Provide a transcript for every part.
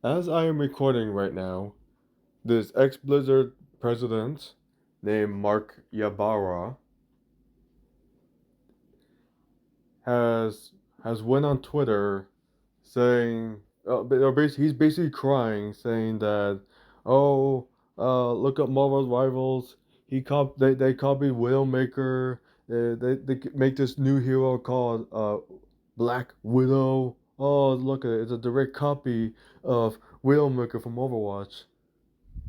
As I am recording right now, this ex-Blizzard president named Mark Ybarra has has went on Twitter saying he's basically crying, saying that oh look at Marvel's rivals. They copied Widowmaker. They make this new hero called Black Widow. Oh, look at it! It's a direct copy of Widowmaker from Overwatch.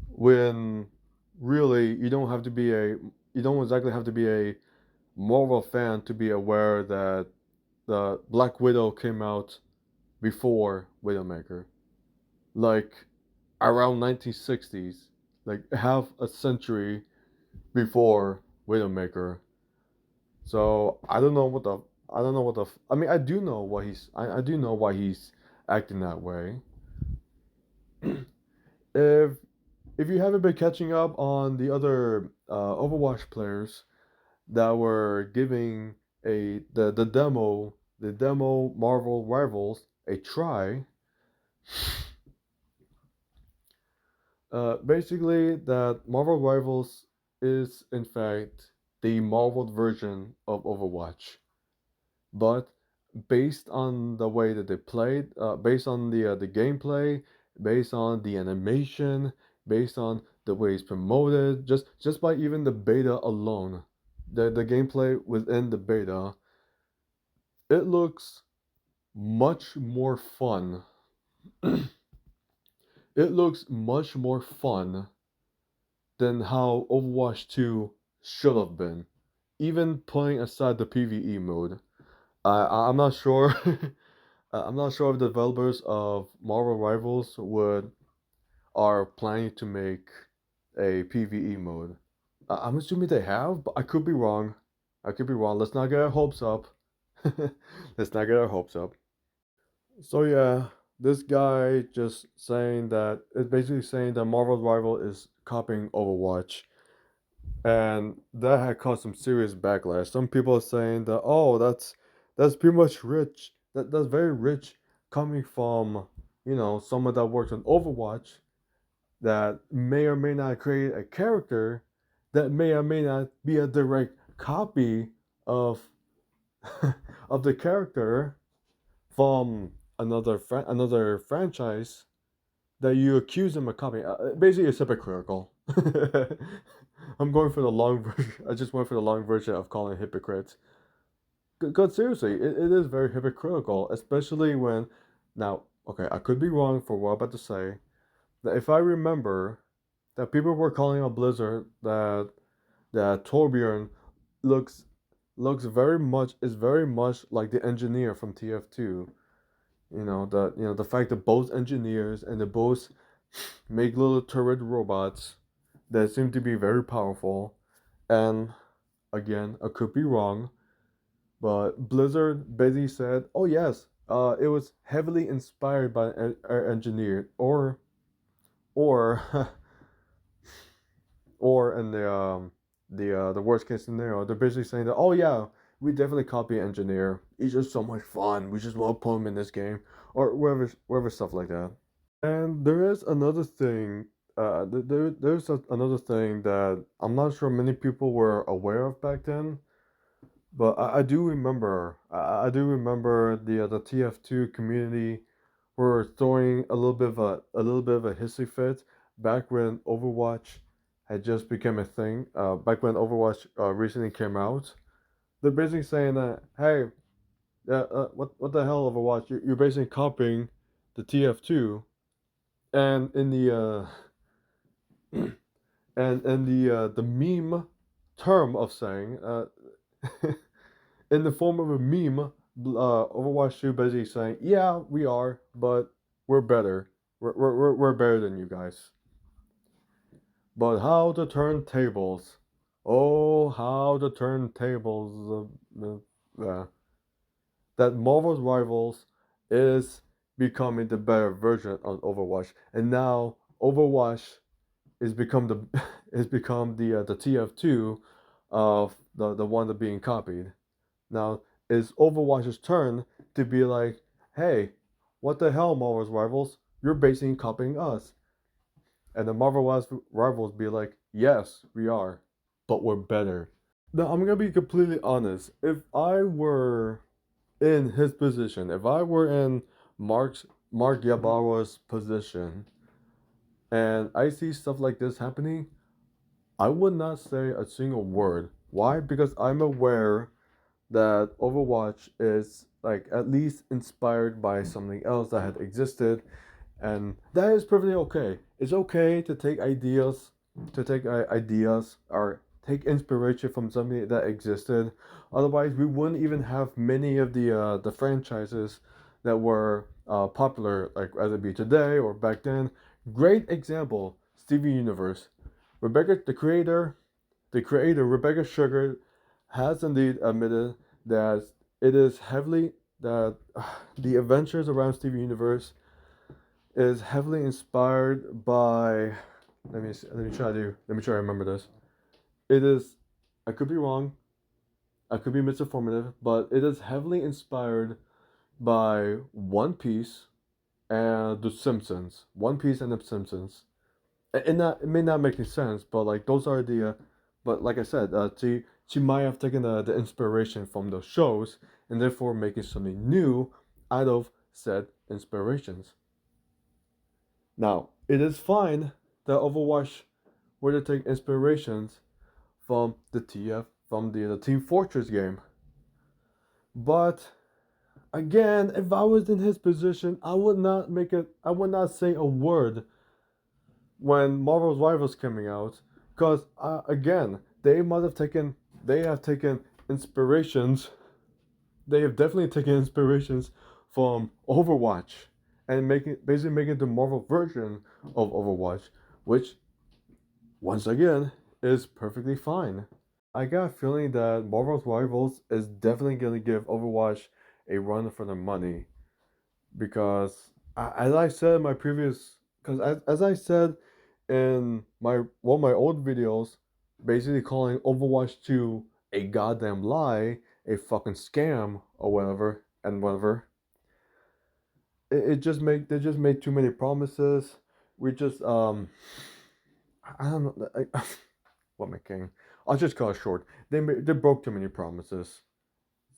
When really you don't exactly have to be a Marvel fan to be aware that the Black Widow came out before Widowmaker, like around 1960s, like half a century before Widowmaker. So I don't know what the I mean I do know why I do know why he's acting that way. if if you haven't been catching up on the other Overwatch players that were giving the demo Marvel Rivals a try, basically that Marvel Rivals is in fact the marveled version of Overwatch, but based on the way that they played, based on the gameplay, based on the animation, based on the way it's promoted, just by even the beta alone, the gameplay within the beta, it looks much more fun. It looks much more fun than how Overwatch 2 should have been, even putting aside the PvE mode. I'm not sure. I'm not sure if the developers of Marvel Rivals would are planning to make a PvE mode. I'm assuming they have, but I could be wrong. I could be wrong. Let's not get our hopes up. Let's not get our hopes up. So yeah, this guy just saying that it's basically saying that Marvel Rival is copying Overwatch, and that had caused some serious backlash. Some people are saying that oh, that's pretty much rich. That's very rich coming from someone that works on Overwatch that may or may not create a character that may or may not be a direct copy of of the character from another franchise that you accuse them of copying. Basically, it's hypocritical. I'm going for the long version. I just went for the long version of calling it hypocrites. Because seriously, it is very hypocritical, especially when. Now, okay, I could be wrong for what I'm about to say. That if I remember, that people were calling out Blizzard that Torbjorn looks very much like the engineer from TF2. The fact that both engineers and they both make little turret robots that seem to be very powerful. And again, I could be wrong, but Blizzard basically said, "Oh yes, it was heavily inspired by our engineer," or or in the worst case scenario, they're basically saying that, "Oh yeah, we definitely copy engineer. He's just so much fun. We just want to put him in this game," or wherever stuff like that. And there is another thing. Another thing that I'm not sure many people were aware of back then, but I do remember. I do remember the TF2 community were throwing a little bit of a hissy fit back when Overwatch had just become a thing. Back when Overwatch recently came out, they're basically saying that, hey, what the hell, Overwatch? You're basically copying the TF2, and in the the meme term of saying in the form of a meme, Overwatch 2 basically saying, yeah, we are, but we're better. We're better than you guys. But how to turn tables? Oh, how to turn tables! That Marvel's Rivals is becoming the better version of Overwatch, and now Overwatch is become the is become the TF2 of the one that being copied. Now it's Overwatch's turn to be like, hey, what the hell, Marvel's Rivals? you're basically copying us. And the Marvel rivals be like, yes, we are, but we're better. Now, I'm gonna be completely honest. If I were in his position, if I were in Mark Ybarra's position, and I see stuff like this happening, I would not say a single word. Why? Because I'm aware that Overwatch is like at least inspired by something else that had existed, and that is perfectly okay. It's okay to take ideas or take inspiration from something that existed. Otherwise, we wouldn't even have many of the franchises that were popular, like as it be today or back then. Great example, Steven Universe. Rebecca, the creator Rebecca Sugar, has indeed admitted that it is heavily that the adventures around Steven Universe is heavily inspired by. Let me try to remember this. It is. I could be wrong. I could be misinformative, but it is heavily inspired by One Piece and The Simpsons. One Piece and The Simpsons. It may not make any sense, but like those are the. But like I said, she might have taken the inspiration from those shows and therefore making something new out of said inspirations. Now, it is fine that Overwatch were to take inspirations from the from the Team Fortress game. But again, if I was in his position, I would not say a word when Marvel's Rivals coming out, because again, they have taken inspirations, they have definitely taken inspirations from Overwatch and making the Marvel version of Overwatch, which once again is perfectly fine. I got a feeling that Marvel's Rivals is definitely going to give Overwatch a run for their money because, as I said in my previous, because as I said in one of my old videos, basically calling Overwatch 2 a goddamn lie, a fucking scam or whatever and whatever. It just made they just made too many promises. We just I don't know. What am I king? I'll just cut it short. They broke too many promises.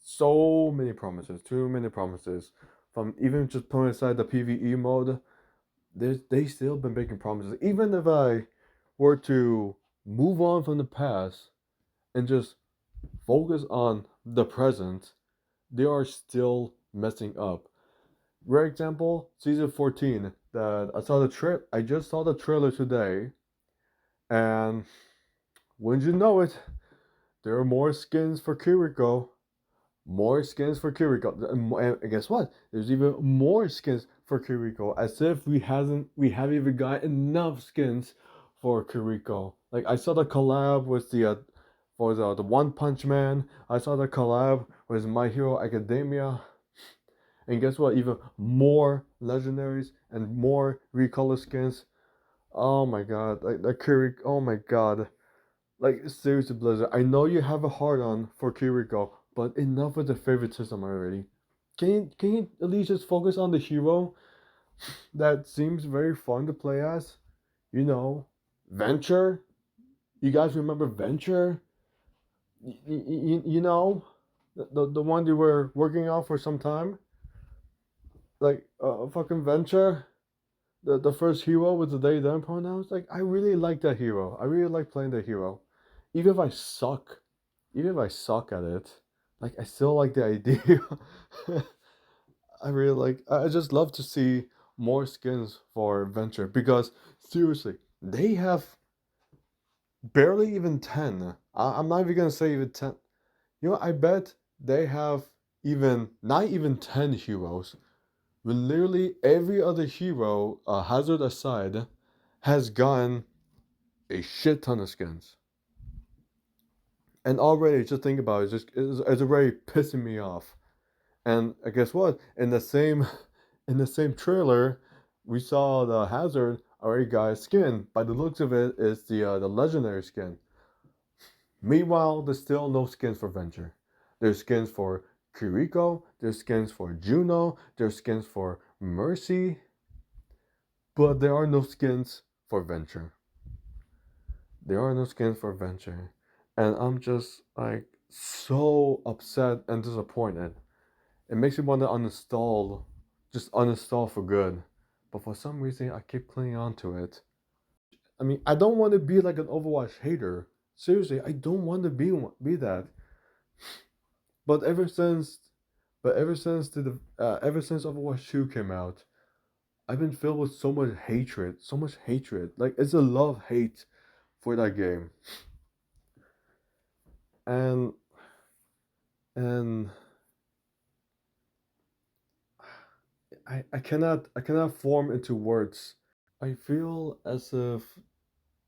So many promises. Too many promises. From even just putting aside the PvE mode, they still been making promises. Even if I were to move on from the past and just focus on the present, they are still messing up. For example, season 14 that I just saw the trailer today, and wouldn't you know it, there are more skins for Kiriko. More skins for Kiriko. And guess what? There's even more skins for Kiriko. As if we haven't even got enough skins for Kiriko. Like I saw the collab with the One Punch Man. I saw the collab with My Hero Academia. And guess what? Even more legendaries and more recolor skins. Oh my god. Like the Kiriko. Oh my god. Like seriously, Blizzard, I know you have a hard on for Kiriko, but enough with the favoritism already. Can you at least just focus on the hero that seems very fun to play as? You know, Venture. You guys remember Venture? You know, the one you were working on for some time, like fucking Venture. The first hero with the they them pronouns. Like I really like that hero. I really like playing that hero. Even if I suck, even if I suck at it, like I still like the idea. I really like. I just love to see more skins for Venture because seriously, they have barely even 10. I'm not even gonna say even 10. You know, I bet they have even not even 10 heroes. When literally every other hero, Hazard aside, has gotten a shit ton of skins. And already, just think about it, it's already pissing me off. And guess what? In the same trailer, we saw the Hazard already got a skin. By the looks of it, it's the legendary skin. Meanwhile, there's still no skins for Venture. There's skins for Kiriko. There's skins for Juno. There's skins for Mercy. But there are no skins for Venture. There are no skins for Venture. And I'm just like so upset and disappointed. It makes me want to uninstall, just uninstall for good. But for some reason, I keep clinging on to it. I mean, I don't want to be like an Overwatch hater. Seriously, I don't want to be that. But ever since Overwatch 2 came out, I've been filled with so much hatred, so much hatred. Like it's a love hate for that game, and and I cannot form into words. I feel as if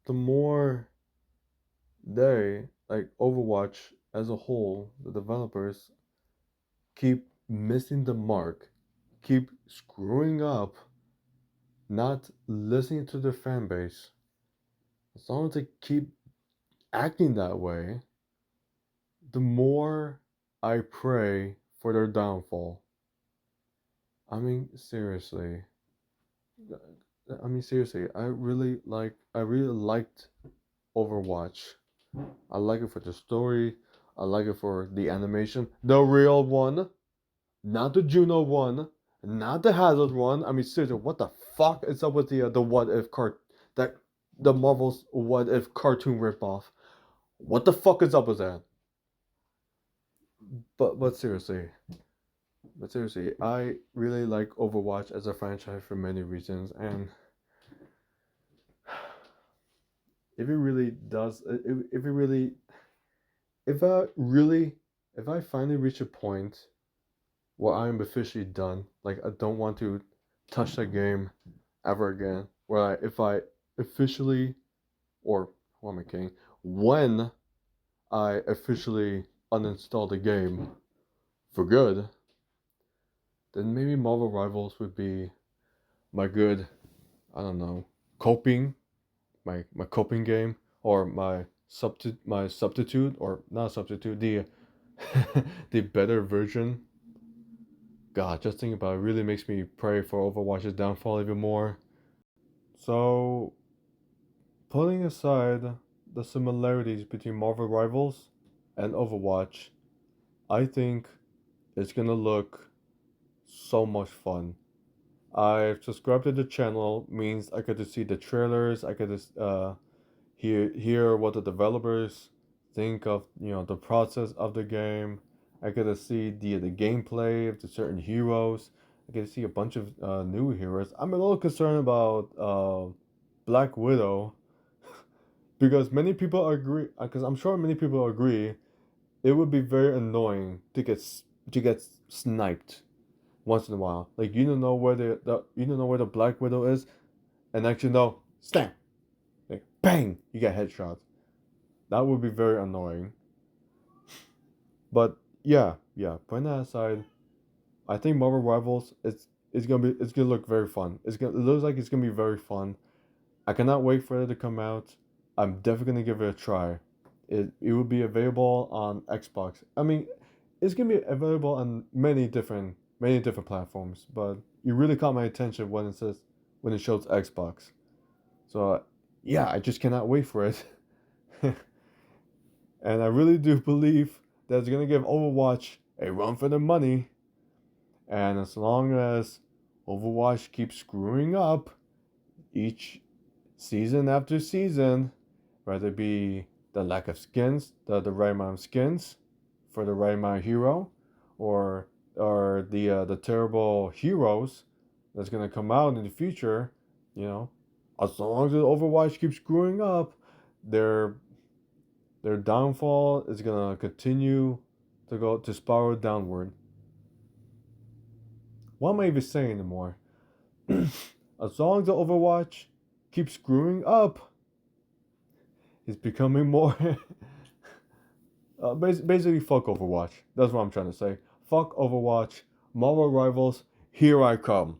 the more they like Overwatch as a whole, the developers keep missing the mark, keep screwing up, not listening to their fan base. As long as they keep acting that way, the more I pray for their downfall. I mean, seriously. I really liked Overwatch. I like it for the story. I like it for the animation. The real one. Not the Juno one. Not the Hazard one. I mean, seriously, what the fuck is up with the what if that the Marvel's what if cartoon ripoff? What the fuck is up with that? But seriously, I really like Overwatch as a franchise for many reasons, and if it really does, if it really, if I really, if I finally reach a point where I'm officially done, like I don't want to touch the game ever again, if I officially, or what am I kidding? When I officially uninstall the game for good, then maybe Marvel Rivals would be my good, I don't know, coping, my coping game, or my substitute, or not substitute, the the better version. God, just thinking about it really makes me pray for Overwatch's downfall even more. So, putting aside the similarities between Marvel Rivals and Overwatch, I think it's gonna look so much fun. I've subscribed to the channel, means I get to see the trailers, I get to hear what the developers think of, the process of the game. I get to see the gameplay of the certain heroes. I get to see a bunch of new heroes. I'm a little concerned about Black Widow because many people agree. Because I'm sure many people agree, it would be very annoying to get sniped once in a while. Like you don't know where you don't know where the Black Widow is, and actually no, stamp, like bang, you get headshot. That would be very annoying. But yeah. Putting that aside, I think Marvel Rivals it's gonna look very fun. It looks like it's gonna be very fun. I cannot wait for it to come out. I'm definitely gonna give it a try. It will be available on Xbox. I mean, it's gonna be available on many different platforms. But it really caught my attention when it shows Xbox. So yeah, I just cannot wait for it. And I really do believe that it's gonna give Overwatch a run for their money. And as long as Overwatch keeps screwing up each season after season, whether it be the lack of skins, the right amount of skins for the right amount of hero, or the terrible heroes that's gonna come out in the future, you know, as long as Overwatch keeps screwing up, their their downfall is gonna continue to spiral downward. What am I even saying anymore? As long as the Overwatch keeps screwing up, it's becoming more. Basically, fuck Overwatch. That's what I'm trying to say. Fuck Overwatch. Marvel Rivals, here I come.